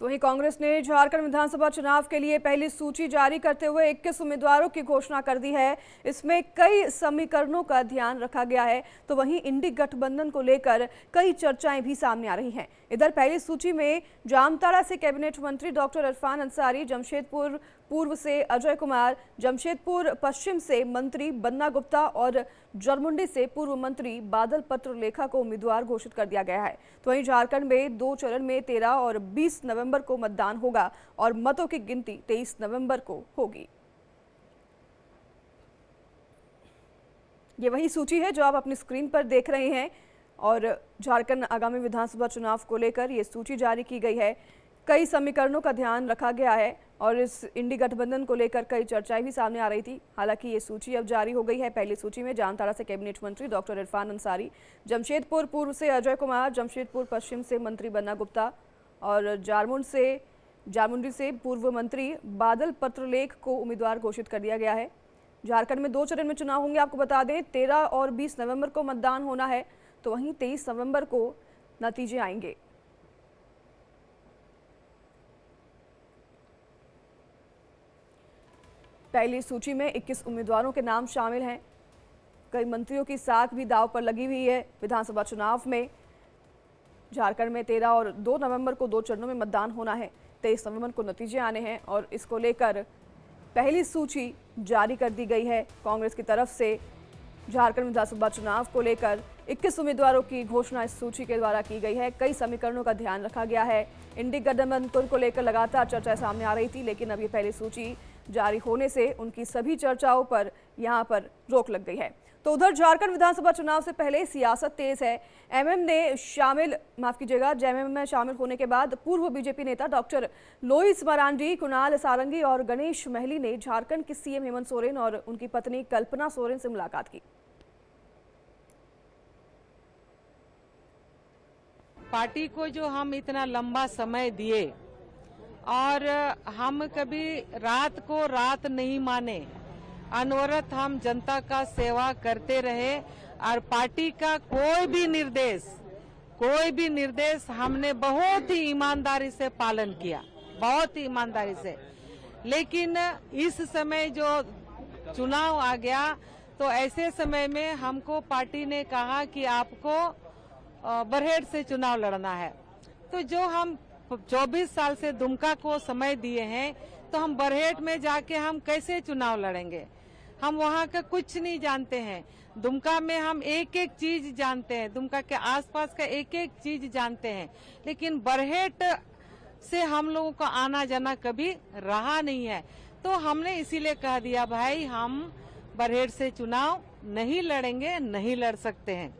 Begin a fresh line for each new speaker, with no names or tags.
तो वहीं कांग्रेस ने झारखंड विधानसभा चुनाव के लिए पहली सूची जारी करते हुए 21 उम्मीदवारों की घोषणा कर दी है। इसमें कई समीकरणों का ध्यान रखा गया है। तो वहीं इंडी गठबंधन को लेकर कई चर्चाएं भी सामने आ रही हैं। इधर पहली सूची में जामताड़ा से कैबिनेट मंत्री डॉक्टर इरफान अंसारी, जमशेदपुर पूर्व से अजय कुमार, जमशेदपुर पश्चिम से मंत्री बन्ना गुप्ता और जरमुंडी से पूर्व मंत्री बादल पत्रलेखा को उम्मीदवार घोषित कर दिया गया है। तो वहीं झारखंड में 2 चरण में 13 और 20 नवंबर को मतदान होगा और मतों की गिनती 23 नवंबर को होगी। ये वही सूची है जो आप अपनी स्क्रीन पर देख रहे हैं और झारखंड आगामी विधानसभा चुनाव को लेकर ये सूची जारी की गई है। कई समीकरणों का ध्यान रखा गया है और इस इंडी गठबंधन को लेकर कई चर्चाएं भी सामने आ रही थी। हालांकि ये सूची अब जारी हो गई है। पहली सूची में जामताड़ा से कैबिनेट मंत्री डॉक्टर इरफान अंसारी, जमशेदपुर पूर्व से अजय कुमार, जमशेदपुर पश्चिम से मंत्री बन्ना गुप्ता और जारमुंडी से पूर्व मंत्री बादल पत्रलेख को उम्मीदवार घोषित कर दिया गया है। झारखंड में 2 चरण में चुनाव होंगे। आपको बता दें 13 और 20 नवंबर को मतदान होना है। तो वहीं 23 नवंबर को नतीजे आएंगे। पहली सूची में 21 उम्मीदवारों के नाम शामिल हैं। कई मंत्रियों की साख भी दांव पर लगी हुई है। विधानसभा चुनाव में झारखंड में 13 और 2 नवंबर को 2 चरणों में मतदान होना है। 23 नवंबर को नतीजे आने हैं और इसको लेकर पहली सूची जारी कर दी गई है। कांग्रेस की तरफ से झारखंड विधानसभा चुनाव को लेकर 21 उम्मीदवारों की घोषणा इस सूची के द्वारा की गई है। कई समीकरणों का ध्यान रखा गया है। इंडी गठबंधन को लेकर लगातार चर्चाएं सामने आ रही थी, लेकिन अब ये पहली सूची जारी होने से उनकी सभी चर्चाओं पर यहां पर रोक लग गई है। तो उधर झारखंड विधानसभा चुनाव से पहले सियासत तेज है। जेएमएम में शामिल होने के बाद पूर्व बीजेपी नेता डॉक्टर लोइस मरांडी, कुणाल सारंगी और गणेश महली ने झारखंड के सीएम हेमंत सोरेन और उनकी पत्नी कल्पना सोरेन से मुलाकात की।
पार्टी को जो हम इतना लंबा समय दिए और हम कभी रात को रात नहीं माने, अनवरत हम जनता का सेवा करते रहे और पार्टी का कोई भी निर्देश हमने बहुत ही ईमानदारी से पालन किया, बहुत ही ईमानदारी से। लेकिन इस समय जो चुनाव आ गया तो ऐसे समय में हमको पार्टी ने कहा कि आपको बरहेट से चुनाव लड़ना है। तो जो हम 24 साल से दुमका को समय दिए हैं, तो हम बरहेट में जाके हम कैसे चुनाव लड़ेंगे? हम वहाँ का कुछ नहीं जानते हैं। दुमका में हम एक एक चीज जानते हैं, दुमका के आसपास का एक एक चीज जानते हैं, लेकिन बरहेट से हम लोगों का आना जाना कभी रहा नहीं है। तो हमने इसीलिए कह दिया भाई हम बरहेट से चुनाव नहीं लड़ेंगे, नहीं लड़ सकते हैं।